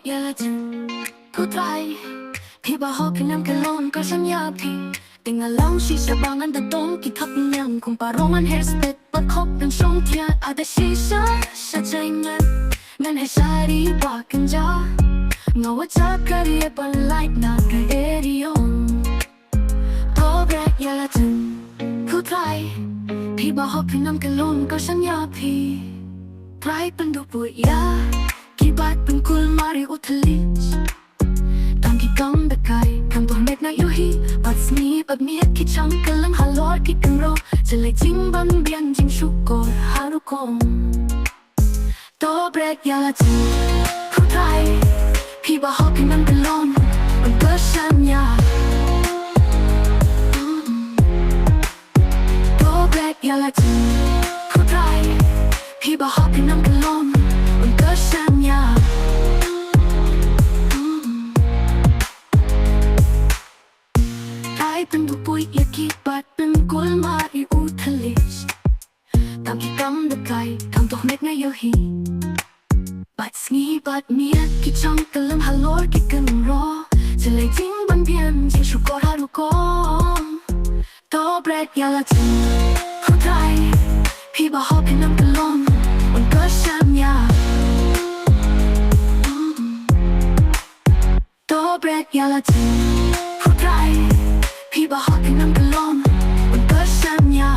giờ chừng cô trai thì bà họ khi năm cái lon có sẵn nhà thì tình là lòng chỉ sẽ bằng anh đã đón kỳ thấp nhàng cùng bà roman hairstyle bất khóc đằng sông thia à đã chỉ sẽ chạy ngân hay sai đi qua kinh gió ngầu ở chắc cái đi bằng light na cái edion to Bret giờ chừng cô trai thì bà họ khi năm cái lon có sẵn nhà thì trai bên đôi bụi ya kỳ bát bên cool mari utelis tang kỳ cong the kai cam tuh met na yêu hi but sni but miết khi trong cái lăng hà lót khi cần roจะเลยจิ้งบันเบียนจิ้งชุกกอดฮารุกงto Bret ya laจิ้งผู้ไทยพี่บ่ฮอพี่มันเป็นลมมันก็ฉันยาto Bret ya laจิ้งผู้ไทยพี่บ่ฮอพี่มันเป็นลมมันก็ฉันยาเป็นบุปุยยากีบัดเป็นกุลมาริอุทลิสตามที่กำดักไก่ทำตัวเม็ดในเยอะฮีบัดสงีบัดเมียกิจช่องกะลังฮัลโหลกิกันรอจะเลยทิ้งบันเพียนที่ชุกอดฮารุกงโตเบรดยาละจิงผู้ไทยพี่บ่ฮอพี่น้ำกะลมมันก็ช่างยาโตเบรดยาละจิงผู้ไทยพี่บ่ฮอพี่น้ำกะลมมันก็ช่างยา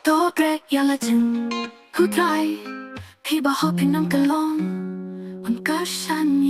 โตเบรดยาละจิงผู้ไทยพี่บ่ฮอพี่น้ำกะลมมันก็ช่าง